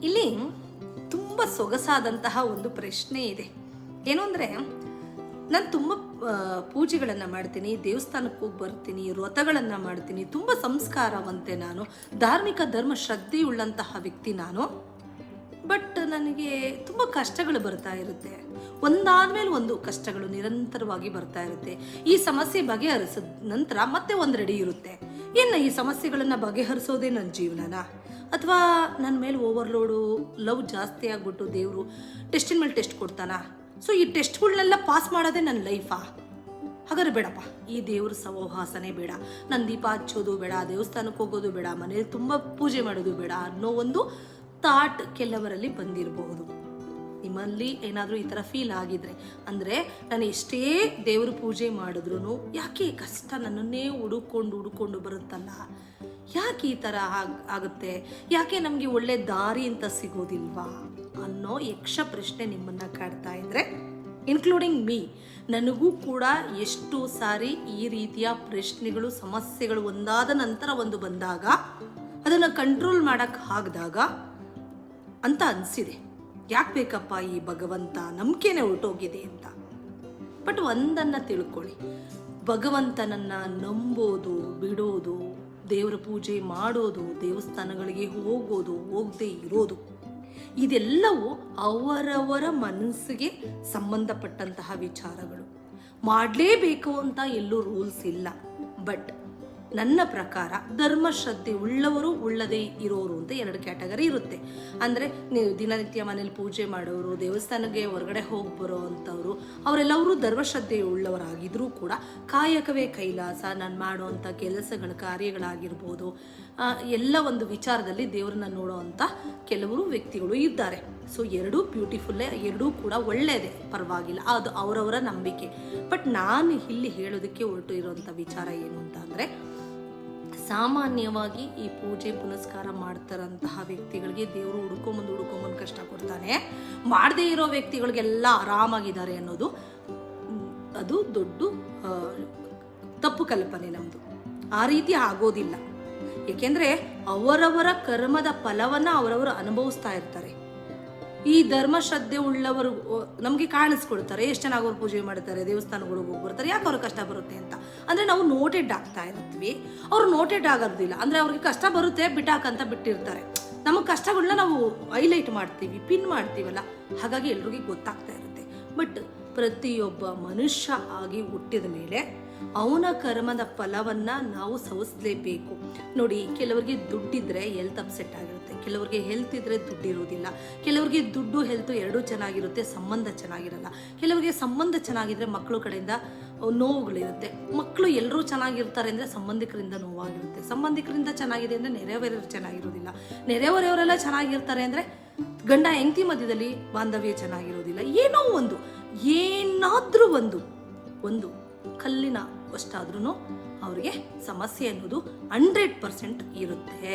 ಇಲ್ಲಿ ತುಂಬ ಸೊಗಸಾದಂತಹ ಒಂದು ಪ್ರಶ್ನೆ ಇದೆ. ಏನು ಅಂದರೆ, ನಾನು ತುಂಬ ಪೂಜೆಗಳನ್ನು ಮಾಡ್ತೀನಿ, ದೇವಸ್ಥಾನಕ್ಕೆ ಹೋಗಿ ಬರ್ತೀನಿ, ವ್ರತಗಳನ್ನು ಮಾಡ್ತೀನಿ, ತುಂಬ ಸಂಸ್ಕಾರವಂತೆ ನಾನು, ಧಾರ್ಮಿಕ ಧರ್ಮ ಶ್ರದ್ಧೆಯುಳ್ಳಂತಹ ವ್ಯಕ್ತಿ ನಾನು. ಬಟ್ ನನಗೆ ತುಂಬ ಕಷ್ಟಗಳು ಬರ್ತಾ ಇರುತ್ತೆ, ಒಂದಾದ್ಮೇಲೆ ಒಂದು ಕಷ್ಟಗಳು ನಿರಂತರವಾಗಿ ಬರ್ತಾ ಇರುತ್ತೆ. ಈ ಸಮಸ್ಯೆ ಬಗೆಹರಿಸಿದ ನಂತರ ಮತ್ತೆ ಒಂದು ರೆಡಿ ಇರುತ್ತೆ. ಇನ್ನು ಈ ಸಮಸ್ಯೆಗಳನ್ನು ಬಗೆಹರಿಸೋದೇ ನನ್ನ ಜೀವನನ, ಅಥವಾ ನನ್ನ ಮೇಲೆ ಓವರ್ಲೋಡು ಲವ್ ಜಾಸ್ತಿ ಆಗ್ಬಿಟ್ಟು ದೇವರು ಟೆಸ್ಟಿನ ಮೇಲೆ ಟೆಸ್ಟ್ ಕೊಡ್ತಾನ? ಸೊ ಈ ಟೆಸ್ಟ್ಗಳನ್ನೆಲ್ಲ ಪಾಸ್ ಮಾಡೋದೇ ನನ್ನ ಲೈಫಾ? ಹಾಗಾದ್ರೆ ಬೇಡಪ್ಪ, ಈ ದೇವ್ರ ಸಹವಾಸನೆ ಬೇಡ, ನನ್ನ ದೀಪ ಹಚ್ಚೋದು ಬೇಡ, ದೇವಸ್ಥಾನಕ್ಕೆ ಹೋಗೋದು ಬೇಡ, ಮನೇಲಿ ತುಂಬ ಪೂಜೆ ಮಾಡೋದು ಬೇಡ ಅನ್ನೋ ಒಂದು ಥಾಟ್ ಕೆಲವರಲ್ಲಿ ಬಂದಿರಬಹುದು. ನಿಮ್ಮಲ್ಲಿ ಏನಾದರೂ ಈ ಥರ ಫೀಲ್ ಆಗಿದ್ರೆ, ಅಂದರೆ ನಾನು ಎಷ್ಟೇ ದೇವ್ರ ಪೂಜೆ ಮಾಡಿದ್ರೂ ಯಾಕೆ ಕಷ್ಟ ನನ್ನನ್ನೇ ಹುಡುಕೊಂಡು ಬರುತ್ತಲ್ಲ, ಯಾಕೆ ಈ ಥರ ಆಗುತ್ತೆ, ಯಾಕೆ ನಮಗೆ ಒಳ್ಳೆ ದಾರಿ ಅಂತ ಸಿಗೋದಿಲ್ವಾ ಅನ್ನೋ ಯಕ್ಷ ಪ್ರಶ್ನೆ ನಿಮ್ಮನ್ನು ಕಾಡ್ತಾ ಇದ್ರೆ, ಇನ್ಕ್ಲೂಡಿಂಗ್ ಮೀ, ನನಗೂ ಕೂಡ ಎಷ್ಟು ಸಾರಿ ಈ ರೀತಿಯ ಪ್ರಶ್ನೆಗಳು, ಸಮಸ್ಯೆಗಳು ಒಂದಾದ ನಂತರ ಒಂದು ಬಂದಾಗ ಅದನ್ನು ಕಂಟ್ರೋಲ್ ಮಾಡೋಕ್ಕೆ ಆಗದಾಗ ಅಂತ ಅನಿಸಿದೆ, ಯಾಕೆ ಬೇಕಪ್ಪ ಈ ಭಗವಂತ, ನಂಬಿಕೆನೇ ಹೊರಟೋಗಿದೆ ಅಂತ. ಬಟ್ ಒಂದನ್ನು ತಿಳ್ಕೊಳ್ಳಿ, ಭಗವಂತನನ್ನು ನಂಬೋದು ಬಿಡೋದು, ದೇವರ ಪೂಜೆ ಮಾಡೋದು, ದೇವಸ್ಥಾನಗಳಿಗೆ ಹೋಗೋದು, ಹೋಗದೆ ಇರೋದು, ಇದೆಲ್ಲವೂ ಅವರವರ ಮನಸ್ಸಿಗೆ ಸಂಬಂಧಪಟ್ಟಂತಹ ವಿಚಾರಗಳು. ಮಾಡಲೇಬೇಕು ಅಂತ ಎಲ್ಲೂ ರೂಲ್ಸ್ ಇಲ್ಲ. ಬಟ್ ನನ್ನ ಪ್ರಕಾರ ಧರ್ಮಶ್ರದ್ಧೆ ಉಳ್ಳವರು, ಉಳ್ಳದೇ ಇರೋರು ಅಂತ ಎರಡು ಕ್ಯಾಟಗರಿ ಇರುತ್ತೆ. ಅಂದರೆ ನೀವು ದಿನನಿತ್ಯ ಮನೇಲಿ ಪೂಜೆ ಮಾಡೋರು, ದೇವಸ್ಥಾನಕ್ಕೆ ಹೊರಗಡೆ ಹೋಗಿ ಬರೋ ಅಂಥವ್ರು, ಅವರೆಲ್ಲರೂ ಧರ್ಮಶ್ರದ್ಧೆ ಉಳ್ಳವರಾಗಿದ್ರೂ ಕೂಡ ಕಾಯಕವೇ ಕೈಲಾಸ, ನಾನು ಮಾಡೋವಂಥ ಕೆಲಸಗಳ ಕಾರ್ಯಗಳಾಗಿರ್ಬೋದು, ಎಲ್ಲ ಒಂದು ವಿಚಾರದಲ್ಲಿ ದೇವ್ರನ್ನ ನೋಡೋ ಅಂಥ ಕೆಲವರು ವ್ಯಕ್ತಿಗಳು ಇದ್ದಾರೆ. ಸೊ ಎರಡೂ ಬ್ಯೂಟಿಫುಲ್ಲೇ, ಎರಡೂ ಕೂಡ ಒಳ್ಳೆಯದೇ, ಪರವಾಗಿಲ್ಲ, ಅದು ಅವರವರ ನಂಬಿಕೆ. ಬಟ್ ನಾನು ಇಲ್ಲಿ ಹೇಳೋದಕ್ಕೆ ಹೊರಟು ಇರೋವಂಥ ವಿಚಾರ ಏನು ಅಂತ ಅಂದರೆ, ಸಾಮಾನ್ಯವಾಗಿ ಈ ಪೂಜೆ ಪುನಸ್ಕಾರ ಮಾಡ್ತಾರಂತಹ ವ್ಯಕ್ತಿಗಳಿಗೆ ದೇವರು ಹುಡ್ಕೊಂಬಂದು ಕಷ್ಟ ಕೊಡ್ತಾನೆ. ಮಾಡದೇ ಇರೋ ವ್ಯಕ್ತಿಗಳಿಗೆಲ್ಲ ಆರಾಮಾಗಿದ್ದಾರೆ ಅನ್ನೋದು ಅದು ದೊಡ್ಡ ತಪ್ಪು ಕಲ್ಪನೆ ನಮ್ಮದು. ಆ ರೀತಿ ಆಗೋದಿಲ್ಲ. ಏಕೆಂದರೆ ಅವರವರ ಕರ್ಮದ ಫಲವನ್ನು ಅವರವರು ಅನುಭವಿಸ್ತಾ ಇರ್ತಾರೆ. ಈ ಧರ್ಮಶ್ರದ್ಧೆ ಉಳ್ಳವರು ನಮಗೆ ಕಾಣಿಸ್ಕೊಳ್ತಾರೆ, ಎಷ್ಟು ಚೆನ್ನಾಗಿ ಅವ್ರು ಪೂಜೆ ಮಾಡ್ತಾರೆ, ದೇವಸ್ಥಾನಗಳಿಗೆ ಹೋಗಿ ಬರ್ತಾರೆ, ಯಾಕೆ ಅವ್ರಿಗೆ ಕಷ್ಟ ಬರುತ್ತೆ ಅಂತ. ಅಂದರೆ ನಾವು ನೋಟೆಡ್ ಆಗ್ತಾ ಇರ್ತೀವಿ, ಅವರು ನೋಟೆಡ್ ಆಗೋದಿಲ್ಲ. ಅಂದರೆ ಅವ್ರಿಗೆ ಕಷ್ಟ ಬರುತ್ತೆ, ಬಿಟ್ಟಾಕಂತ ಬಿಟ್ಟಿರ್ತಾರೆ. ನಮಗೆ ಕಷ್ಟಗಳನ್ನ ನಾವು ಹೈಲೈಟ್ ಮಾಡ್ತೀವಿ, ಪಿನ್ ಮಾಡ್ತೀವಲ್ಲ, ಹಾಗಾಗಿ ಎಲ್ರಿಗೂ ಗೊತ್ತಾಗ್ತಾ ಇರುತ್ತೆ. ಬಟ್ ಪ್ರತಿಯೊಬ್ಬ ಮನುಷ್ಯ ಆಗಿ ಹುಟ್ಟಿದ ಮೇಲೆ ಅವನ ಕರ್ಮದ ಫಲವನ್ನು ನಾವು ಸವಿಸಲೇಬೇಕು. ನೋಡಿ, ಕೆಲವರಿಗೆ ದುಡ್ಡಿದ್ರೆ ಹೆಲ್ತ್ ಅಪ್ಸೆಟ್ ಆಗಿರುತ್ತೆ, ಕೆಲವರಿಗೆ ಹೆಲ್ತ್ ಇದ್ರೆ ದುಡ್ಡಿರೋದಿಲ್ಲ, ಕೆಲವರಿಗೆ ದುಡ್ಡು ಹೆಲ್ತ್ ಎರಡೂ ಚೆನ್ನಾಗಿರುತ್ತೆ, ಸಂಬಂಧ ಚೆನ್ನಾಗಿರಲ್ಲ, ಕೆಲವರಿಗೆ ಸಂಬಂಧ ಚೆನ್ನಾಗಿದ್ರೆ ಮಕ್ಕಳ ಕಡೆಯಿಂದ ನೋವುಗಳಿರುತ್ತೆ, ಮಕ್ಕಳು ಎಲ್ಲರೂ ಚೆನ್ನಾಗಿರ್ತಾರೆ ಅಂದರೆ ಸಂಬಂಧಿಕರಿಂದ ನೋವಾಗಿರುತ್ತೆ, ಸಂಬಂಧಿಕರಿಂದ ಚೆನ್ನಾಗಿದೆ ಅಂದರೆ ನೆರೆಹೊರೆಯವರು ಚೆನ್ನಾಗಿರೋದಿಲ್ಲ, ನೆರೆಹೊರೆಯವರೆಲ್ಲ ಚೆನ್ನಾಗಿರ್ತಾರೆ ಅಂದರೆ ಗಂಡ ಹೆಂಡತಿ ಮಧ್ಯದಲ್ಲಿ ಬಾಂಧವ್ಯ ಚೆನ್ನಾಗಿರೋದಿಲ್ಲ. ಏನೋ ಒಂದು, ಏನಾದರೂ ಒಂದು ಕಲ್ಲಿನ ಅಷ್ಟಾದ್ರೂ ಅವರಿಗೆ ಸಮಸ್ಯೆ ಅನ್ನೋದು 100% ಇರುತ್ತೆ.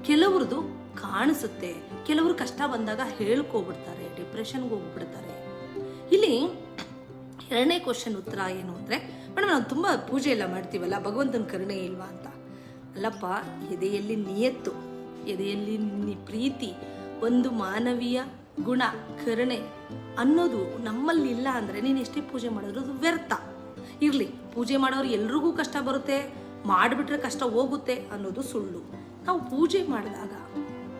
ಕೆಲವ್ರದ್ದು ಕಾಣಿಸುತ್ತೆ, ಕೆಲವರು ಕಷ್ಟ ಬಂದಾಗ ಹೇಳ್ಕೊಬಿಡ್ತಾರೆ, ಡಿಪ್ರೆಷನ್ಗೆ ಹೋಗ್ಬಿಡ್ತಾರೆ. ಇಲ್ಲಿ ಎರಡನೇ ಕ್ವಶನ್ ಉತ್ತರ ಏನು ಅಂದರೆ, ಮೇಡಮ್ ನಾವು ತುಂಬ ಪೂಜೆ ಎಲ್ಲ ಮಾಡ್ತೀವಲ್ಲ, ಭಗವಂತನ ಕರುಣೆ ಇಲ್ವಾ ಅಂತ. ಅಲ್ಲಪ್ಪ, ಎದೆಯಲ್ಲಿ ನಿಯತ್ತು, ಎದೆಯಲ್ಲಿ ಪ್ರೀತಿ, ಒಂದು ಮಾನವೀಯ ಗುಣ, ಕರುಣೆ ಅನ್ನೋದು ನಮ್ಮಲ್ಲಿಲ್ಲ ಅಂದರೆ ನೀನು ಎಷ್ಟೇ ಪೂಜೆ ಮಾಡಿದ್ರು ಅದು ವ್ಯರ್ಥ. ಇರಲಿ, ಪೂಜೆ ಮಾಡೋರು ಎಲ್ರಿಗೂ ಕಷ್ಟ ಬರುತ್ತೆ, ಮಾಡಿಬಿಟ್ರೆ ಕಷ್ಟ ಹೋಗುತ್ತೆ ಅನ್ನೋದು ಸುಳ್ಳು. ನಾವು ಪೂಜೆ ಮಾಡಿದಾಗ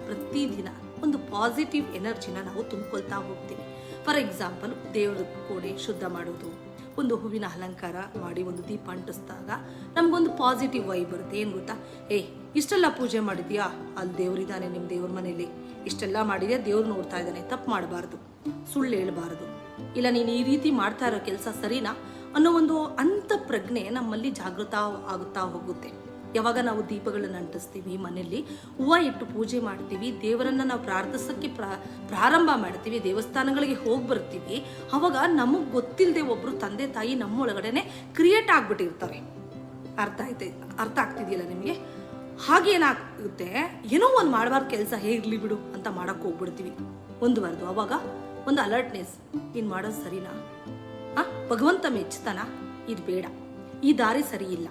ಪ್ರತಿದಿನ ಒಂದು ಪಾಸಿಟಿವ್ ಎನರ್ಜಿನ ನಾವು ತುಂಬಿಕೊಳ್ತಾ ಹೋಗ್ತೀವಿ. ಫಾರ್ ಎಕ್ಸಾಂಪಲ್, ದೇವ್ರ ಕೋಣೆ ಶುದ್ಧ ಮಾಡೋದು, ಒಂದು ಹೂವಿನ ಅಲಂಕಾರ ಮಾಡಿ ಒಂದು ದೀಪ ಅಂಟಿಸಿದಾಗ ನಮಗೊಂದು ಪಾಸಿಟಿವ್ ವೈಬ್ ಬರುತ್ತೆ. ಏನು ಗೊತ್ತಾ, ಇಷ್ಟೆಲ್ಲ ಪೂಜೆ ಮಾಡಿದ್ಯಾ, ಅಲ್ಲಿ ದೇವ್ರಿದ್ದಾನೆ ನಿಮ್ಮ ದೇವ್ರ ಮನೇಲಿ, ಇಷ್ಟೆಲ್ಲ ಮಾಡಿದ್ಯಾ, ದೇವ್ರು ನೋಡ್ತಾ ಇದ್ದಾನೆ, ತಪ್ಪು ಮಾಡಬಾರ್ದು, ಸುಳ್ಳು ಹೇಳಬಾರ್ದು, ಇಲ್ಲ ನೀನು ಈ ರೀತಿ ಮಾಡ್ತಾ ಇರೋ ಕೆಲಸ ಸರಿನಾ ಅನ್ನೋ ಒಂದು ಅಂಥ ಪ್ರಜ್ಞೆ ನಮ್ಮಲ್ಲಿ ಜಾಗೃತ ಆಗುತ್ತಾ ಹೋಗುತ್ತೆ. ಯಾವಾಗ ನಾವು ದೀಪಗಳನ್ನು ಅಂಟಿಸ್ತೀವಿ, ಮನೆಯಲ್ಲಿ ಹೂವು ಇಟ್ಟು ಪೂಜೆ ಮಾಡ್ತೀವಿ, ದೇವರನ್ನು ನಾವು ಪ್ರಾರ್ಥಿಸೋಕ್ಕೆ ಪ್ರಾರಂಭ ಮಾಡ್ತೀವಿ, ದೇವಸ್ಥಾನಗಳಿಗೆ ಹೋಗಿ ಬರ್ತೀವಿ, ಆವಾಗ ನಮಗೆ ಗೊತ್ತಿಲ್ಲದೆ ಒಬ್ಬರು ತಂದೆ ತಾಯಿ ನಮ್ಮೊಳಗಡೆ ಕ್ರಿಯೇಟ್ ಆಗಿಬಿಟ್ಟಿರ್ತಾರೆ. ಅರ್ಥ ಆಗ್ತಿದೆಯಲ್ಲ ನಿಮಗೆ? ಹಾಗೇನಾಗುತ್ತೆ, ಏನೋ ಒಂದು ಮಾಡಬಾರ್ದು ಕೆಲಸ, ಹೇಗಿರಲಿ ಬಿಡು ಅಂತ ಮಾಡೋಕ್ಕೆ ಹೋಗ್ಬಿಡ್ತೀವಿ. ಮುಂದುವರೆದು ಅವಾಗ ಒಂದು ಅಲರ್ಟ್ನೆಸ್, ಇನ್ನು ಮಾಡೋದು ಸರಿನಾ, ಭಗವಂತ ಮೆಚ್ತಾನ, ಇದು ಬೇಡ, ಈ ದಾರಿ ಸರಿ ಇಲ್ಲ,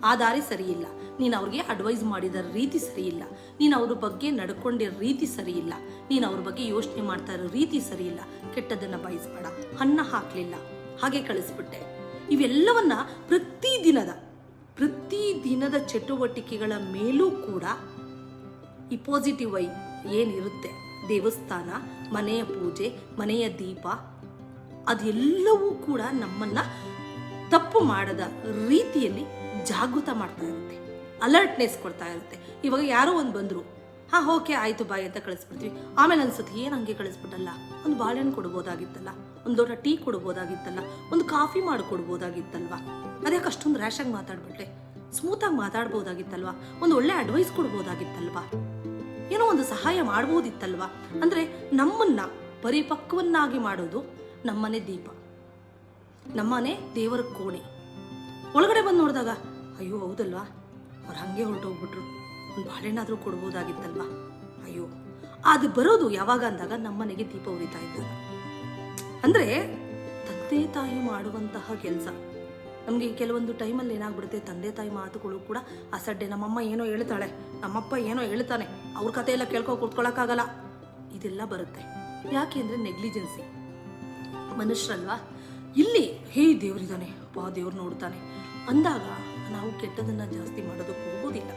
ಆ ದಾರಿ ಸರಿ ಇಲ್ಲ, ನೀನು ಅವ್ರಿಗೆ ಅಡ್ವೈಸ್ ಮಾಡಿದ ರೀತಿ ಸರಿ ಇಲ್ಲ, ನೀನು ಅವ್ರ ಬಗ್ಗೆ ನಡ್ಕೊಂಡಿರೋ ರೀತಿ ಸರಿ ಇಲ್ಲ, ನೀನು ಅವ್ರ ಬಗ್ಗೆ ಯೋಚನೆ ಮಾಡ್ತಾ ಇರೋ ರೀತಿ ಸರಿ ಇಲ್ಲ, ಕೆಟ್ಟದನ್ನು ಬಯಸ್ಬೇಡ, ಅನ್ನ ಹಾಕಲಿಲ್ಲ ಹಾಗೆ ಕಳಿಸ್ಬಿಟ್ಟೆ. ಇವೆಲ್ಲವನ್ನ ಪ್ರತಿದಿನದ ಚಟುವಟಿಕೆಗಳ ಮೇಲೂ ಕೂಡ ಈ ಪಾಸಿಟಿವ್ ವೈ ಏನಿರುತ್ತೆ, ದೇವಸ್ಥಾನ, ಮನೆಯ ಪೂಜೆ, ಮನೆಯ ದೀಪ, ಅದೆಲ್ಲವೂ ಕೂಡ ನಮ್ಮನ್ನ ತಪ್ಪು ಮಾಡದ ರೀತಿಯಲ್ಲಿ ಜಾಗೃತ ಮಾಡ್ತಾ ಇರುತ್ತೆ, ಅಲರ್ಟ್ನೆಸ್ ಕೊಡ್ತಾ ಇರುತ್ತೆ. ಇವಾಗ ಯಾರೋ ಒಂದು ಬಂದರು, ಹಾಂ ಓಕೆ ಆಯಿತು ಬಾಯ್ ಅಂತ ಕಳಿಸ್ಬಿಡ್ತೀವಿ. ಆಮೇಲೆ ಅನ್ಸುತ್ತೆ ಏನು ಹಂಗೆ ಕಳಿಸ್ಬಿಟ್ಟಲ್ಲ, ಒಂದು ಬಾಳೆಹಣ್ಣು ಕೊಡ್ಬೋದಾಗಿತ್ತಲ್ಲ, ಒಂದು ದೊಡ್ಡ ಟೀ ಕೊಡ್ಬೋದಾಗಿತ್ತಲ್ಲ, ಒಂದು ಕಾಫಿ ಮಾಡಿಕೊಡ್ಬೋದಾಗಿತ್ತಲ್ವ, ಅದ್ಯಾಕೆ ಅಷ್ಟೊಂದು ರ್ಯಾಶಾಗಿ ಮಾತಾಡ್ಬಿಟ್ರೆ, ಸ್ಮೂತಾಗಿ ಮಾತಾಡ್ಬೋದಾಗಿತ್ತಲ್ವ, ಒಂದು ಒಳ್ಳೆ ಅಡ್ವೈಸ್ ಕೊಡ್ಬೋದಾಗಿತ್ತಲ್ವ, ಏನೋ ಒಂದು ಸಹಾಯ ಮಾಡ್ಬೋದಿತ್ತಲ್ವ. ಅಂದರೆ ನಮ್ಮನ್ನ ಪರಿಪಕ್ವನ್ನಾಗಿ ಮಾಡೋದು ನಮ್ಮನೆ ದೀಪ, ನಮ್ಮನೆ ದೇವರ ಕೋಣೆ. ಒಳಗಡೆ ಬಂದು ನೋಡಿದಾಗ ಅಯ್ಯೋ ಹೌದಲ್ವಾ, ಅವ್ರು ಹಾಗೆ ಹೊರಟೋಗ್ಬಿಟ್ರು, ಒಂದು ಬಾಳೆಹಣ್ಣಾದರೂ ಕೊಡ್ಬೋದಾಗಿತ್ತಲ್ವಾ, ಅಯ್ಯೋ. ಅದು ಬರೋದು ಯಾವಾಗ ಅಂದಾಗ ನಮ್ಮನೆಗೆ ದೀಪ ಉರಿತಾ ಇದ್ದಾಗ. ಅಂದರೆ ತಂದೆ ತಾಯಿ ಮಾಡುವಂತಹ ಕೆಲಸ ನಮಗೆ ಕೆಲವೊಂದು ಟೈಮಲ್ಲಿ ಏನಾಗ್ಬಿಡುತ್ತೆ, ತಂದೆ ತಾಯಿ ಮಾತುಗಳು ಕೂಡ ಅಸಡ್ಡೆ. ನಮ್ಮಮ್ಮ ಏನೋ ಹೇಳ್ತಾಳೆ, ನಮ್ಮಪ್ಪ ಏನೋ ಹೇಳ್ತಾನೆ, ಅವ್ರ ಕಥೆ ಎಲ್ಲ ಕೂತ್ಕೊಳ್ಳೋಕ್ಕಾಗಲ್ಲ, ಇದೆಲ್ಲ ಬರುತ್ತೆ. ಯಾಕೆ ಅಂದರೆ ನೆಗ್ಲಿಜೆನ್ಸಿ. ಮನುಷ್ಯರಲ್ವಾ, ಇಲ್ಲಿ ಹೇ ದೇವ್ರಿದ್ದಾನೆ, ದೇವ್ರು ನೋಡ್ತಾನೆ ಅಂದಾಗ ನಾವು ಕೆಟ್ಟದನ್ನು ಜಾಸ್ತಿ ಮಾಡೋದಕ್ಕೆ ಹೋಗೋದಿಲ್ಲ.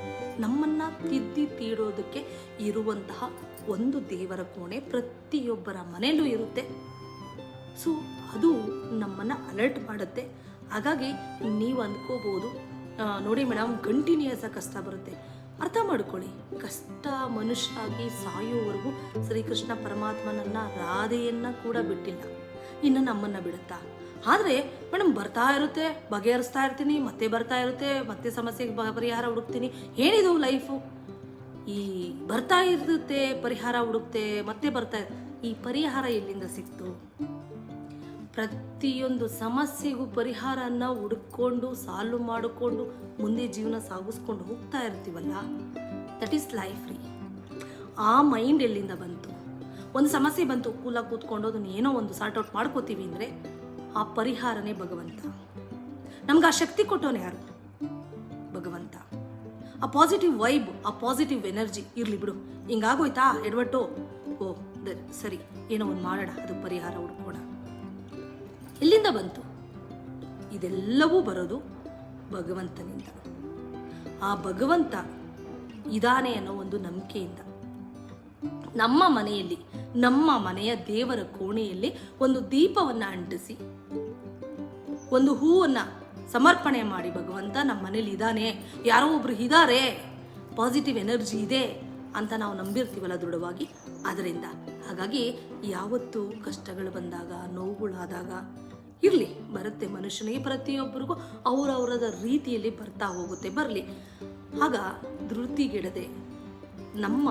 ನಮ್ಮನ್ನು ತಿದ್ದಿ ತೀಡೋದಕ್ಕೆ ಇರುವಂತಹ ಒಂದು ದೇವರ ಕೋಣೆ ಪ್ರತಿಯೊಬ್ಬರ ಮನೆಯಲ್ಲೂ ಇರುತ್ತೆ. ಸೊ ಅದು ನಮ್ಮನ್ನು ಅಲರ್ಟ್ ಮಾಡುತ್ತೆ. ಹಾಗಾಗಿ ನೀವು ಅಂದ್ಕೋಬೋದು, ನೋಡಿ ಮೇಡಮ್ ಕಂಟಿನ್ಯೂಸ್ ಆಗಿ ಕಷ್ಟ ಬರುತ್ತೆ. ಅರ್ಥ ಮಾಡ್ಕೊಳ್ಳಿ, ಕಷ್ಟ ಮನುಷ್ಯರಾಗಿ ಸಾಯೋವರೆಗೂ ಶ್ರೀಕೃಷ್ಣ ಪರಮಾತ್ಮನನ್ನ ರಾಧೆಯನ್ನ ಕೂಡ ಬಿಟ್ಟಿಲ್ಲ, ಇನ್ನು ನಮ್ಮನ್ನು ಬಿಡುತ್ತಾ? ಆದರೆ ಮೇಡಮ್ ಬರ್ತಾ ಇರುತ್ತೆ, ಬಗೆಹರಿಸ್ತಾ ಇರ್ತೀನಿ, ಮತ್ತೆ ಬರ್ತಾ ಇರುತ್ತೆ, ಮತ್ತೆ ಸಮಸ್ಯೆಗೆ ಪರಿಹಾರ ಹುಡುಕ್ತೀನಿ. ಏನಿದು ಲೈಫು? ಈ ಬರ್ತಾ ಇರುತ್ತೆ, ಪರಿಹಾರ ಹುಡುಕ್ತೆ, ಮತ್ತೆ ಬರ್ತಾ ಈ ಪರಿಹಾರ ಎಲ್ಲಿಂದ ಸಿಕ್ತು? ಪ್ರತಿಯೊಂದು ಸಮಸ್ಯೆಗೂ ಪರಿಹಾರನ ಹುಡುಕೊಂಡು ಸಾಲ್ವ್ ಮಾಡಿಕೊಂಡು ಮುಂದೆ ಜೀವನ ಸಾಗಿಸ್ಕೊಂಡು ಹೋಗ್ತಾ ಇರ್ತೀವಲ್ಲ, ದಟ್ ಈಸ್ ಲೈಫ್ ರೀ. ಆ ಮೈಂಡ್ ಎಲ್ಲಿಂದ ಬಂತು? ಒಂದು ಸಮಸ್ಯೆ ಬಂತು, ಕೂಲಾಗಿ ಕೂತ್ಕೊಂಡು ಅದನ್ನ ಏನೋ ಒಂದು ಸಾರ್ಟ್ ಔಟ್ ಮಾಡ್ಕೋತೀವಿ ಅಂದರೆ ಆ ಪರಿಹಾರನೇ ಭಗವಂತ. ನಮ್ಗೆ ಆ ಶಕ್ತಿ ಕೊಟ್ಟವನು ಯಾರು? ಭಗವಂತ. ಆ ಪಾಸಿಟಿವ್ ವೈಬ್, ಆ ಪಾಸಿಟಿವ್ ಎನರ್ಜಿ ಇರಲಿ ಬಿಡು, ಹಿಂಗಾಗೋಯ್ತಾ ಎಡ್ವಟ್ಟು, ಓ ಸರಿ ಏನೋ ಒಂದು ಮಾಡೋಣ, ಅದು ಪರಿಹಾರ ಹುಡ್ಕೋಣ. ಎಲ್ಲಿಂದ ಬಂತು? ಇದೆಲ್ಲವೂ ಬರೋದು ಭಗವಂತನಿಂದ. ಆ ಭಗವಂತ ಇದಾನೆ ಅನ್ನೋ ಒಂದು ನಂಬಿಕೆಯಿಂದ ನಮ್ಮ ಮನೆಯಲ್ಲಿ, ನಮ್ಮ ಮನೆಯ ದೇವರ ಕೋಣೆಯಲ್ಲಿ ಒಂದು ದೀಪವನ್ನು ಅಂಟಿಸಿ, ಒಂದು ಹೂವನ್ನು ಸಮರ್ಪಣೆ ಮಾಡಿ, ಭಗವಂತ ನಮ್ಮ ಮನೇಲಿ ಇದ್ದಾನೆ, ಯಾರೋ ಒಬ್ರು ಇದ್ದಾರೆ, ಪಾಸಿಟಿವ್ ಎನರ್ಜಿ ಇದೆ ಅಂತ ನಾವು ನಂಬಿರ್ತೀವಲ್ಲ ದೃಢವಾಗಿ, ಅದರಿಂದ. ಹಾಗಾಗಿ ಯಾವತ್ತೂ ಕಷ್ಟಗಳು ಬಂದಾಗ, ನೋವುಗಳಾದಾಗ ಇರಲಿ, ಬರುತ್ತೆ ಮನುಷ್ಯನಿಗೆ, ಪ್ರತಿಯೊಬ್ಬರಿಗೂ ಅವರವರದ ರೀತಿಯಲ್ಲಿ ಬರ್ತಾ ಹೋಗುತ್ತೆ, ಬರಲಿ. ಆಗ ಧೃತಿಗೆಡದೆ ನಮ್ಮ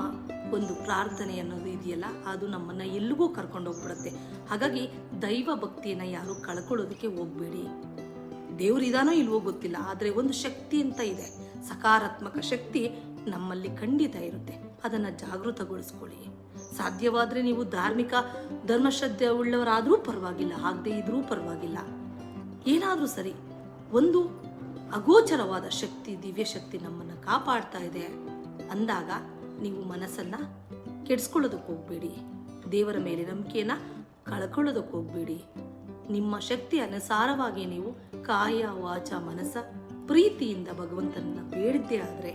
ಒಂದು ಪ್ರಾರ್ಥನೆ ಅನ್ನೋದು ಇದೆಯಲ್ಲ, ಅದು ನಮ್ಮನ್ನು ಎಲ್ಲಿಗೂ ಕರ್ಕೊಂಡೋಗ್ಬಿಡುತ್ತೆ. ಹಾಗಾಗಿ ದೈವ ಭಕ್ತಿಯನ್ನು ಯಾರು ಕಳ್ಕೊಳ್ಳೋದಕ್ಕೆ ಹೋಗಬೇಡಿ. ದೇವ್ರು ಇದಾನೋ ಇಲ್ವೋ ಗೊತ್ತಿಲ್ಲ, ಆದರೆ ಒಂದು ಶಕ್ತಿ ಅಂತ ಇದೆ, ಸಕಾರಾತ್ಮಕ ಶಕ್ತಿ ನಮ್ಮಲ್ಲಿ ಖಂಡಿತ ಇರುತ್ತೆ. ಅದನ್ನು ಜಾಗೃತಗೊಳಿಸ್ಕೊಳ್ಳಿ. ಸಾಧ್ಯವಾದರೆ ನೀವು ಧಾರ್ಮಿಕ ಧರ್ಮಶ್ರದ್ಧೆ ಉಳ್ಳವರಾದರೂ ಪರವಾಗಿಲ್ಲ, ಆಗದೆ ಇದ್ರೂ ಪರವಾಗಿಲ್ಲ, ಏನಾದರೂ ಸರಿ, ಒಂದು ಅಗೋಚರವಾದ ಶಕ್ತಿ, ದಿವ್ಯ ಶಕ್ತಿ ನಮ್ಮನ್ನು ಕಾಪಾಡ್ತಾ ಇದೆ ಅಂದಾಗ ನೀವು ಮನಸ್ಸನ್ನು ಕೆಡಿಸ್ಕೊಳ್ಳೋದಕ್ಕೆ ಹೋಗಬೇಡಿ, ದೇವರ ಮೇಲೆ ನಂಬಿಕೆಯನ್ನು ಕಳ್ಕೊಳ್ಳೋದಕ್ಕೆ ಹೋಗಬೇಡಿ. ನಿಮ್ಮ ಶಕ್ತಿ ಅನುಸಾರವಾಗಿ ನೀವು ಕಾಯ ವಾಚ ಮನಸ್ಸ ಪ್ರೀತಿಯಿಂದ ಭಗವಂತನನ್ನ ಬೇಡಿದ್ದೇ ಆದರೆ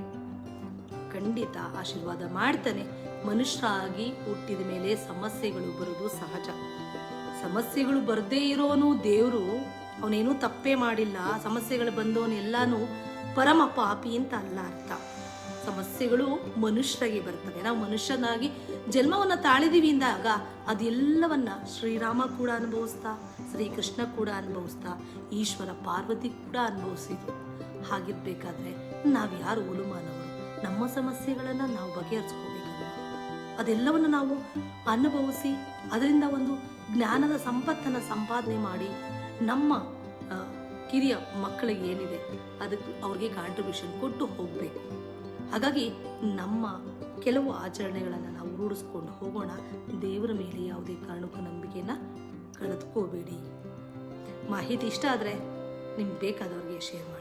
ಖಂಡಿತ ಆಶೀರ್ವಾದ ಮಾಡ್ತಾನೆ. ಮನುಷ್ಯರಾಗಿ ಹುಟ್ಟಿದ ಮೇಲೆ ಸಮಸ್ಯೆಗಳು ಬರೋದು ಸಹಜ. ಸಮಸ್ಯೆಗಳು ಬರದೇ ಇರೋನು ದೇವರು, ಅವನೇನೂ ತಪ್ಪೇ ಮಾಡಿಲ್ಲ. ಸಮಸ್ಯೆಗಳು ಬಂದವನೆಲ್ಲಾನು ಪರಮ ಪಾಪಿ ಅಂತ ಅಲ್ಲ ಅರ್ಥ. ಸಮಸ್ಯೆಗಳು ಮನುಷ್ಯರಿಗೆ ಬರ್ತವೆ. ನಾವು ಮನುಷ್ಯನಾಗಿ ಜನ್ಮವನ್ನು ತಾಳಿದೀವಿ ಅಂದಾಗ ಅದೆಲ್ಲವನ್ನ ಶ್ರೀರಾಮ ಕೂಡ ಅನುಭವಿಸ್ತಾ, ಶ್ರೀಕೃಷ್ಣ ಕೂಡ ಅನುಭವಿಸ್ತಾ, ಈಶ್ವರ ಪಾರ್ವತಿ ಕೂಡ ಅನುಭವಿಸಿದ್ರು. ಹಾಗಿರ್ಬೇಕಾದ್ರೆ ನಾವ್ಯಾರು ಒಲುಮಾನವರು? ನಮ್ಮ ಸಮಸ್ಯೆಗಳನ್ನು ನಾವು ಬಗೆಹರಿಸ್ಕೋಬೇಕಲ್ಲ. ಅದೆಲ್ಲವನ್ನು ನಾವು ಅನುಭವಿಸಿ ಅದರಿಂದ ಒಂದು ಜ್ಞಾನದ ಸಂಪತ್ತನ್ನು ಸಂಪಾದನೆ ಮಾಡಿ ನಮ್ಮ ಕಿರಿಯ ಮಕ್ಕಳಿಗೆ ಏನಿದೆ ಅದಕ್ಕೆ ಅವ್ರಿಗೆ ಕಾಂಟ್ರಿಬ್ಯೂಷನ್ ಕೊಟ್ಟು ಹೋಗಬೇಕು. ಹಾಗಾಗಿ ನಮ್ಮ ಕೆಲವು ಆಚರಣೆಗಳನ್ನು ನಾವು ರೂಢಿಸ್ಕೊಂಡು ಹೋಗೋಣ. ದೇವರ ಮೇಲೆ ಯಾವುದೇ ಕಾರಣಕ್ಕೂ ನಂಬಿಕೆಯನ್ನು ಕಳೆದುಕೋಬೇಡಿ. ಮಾಹಿತಿ ಇಷ್ಟ ಆದರೆ ನಿಮ್ಗೆ ಬೇಕಾದವ್ರಿಗೆ ಶೇರ್ ಮಾಡಿ.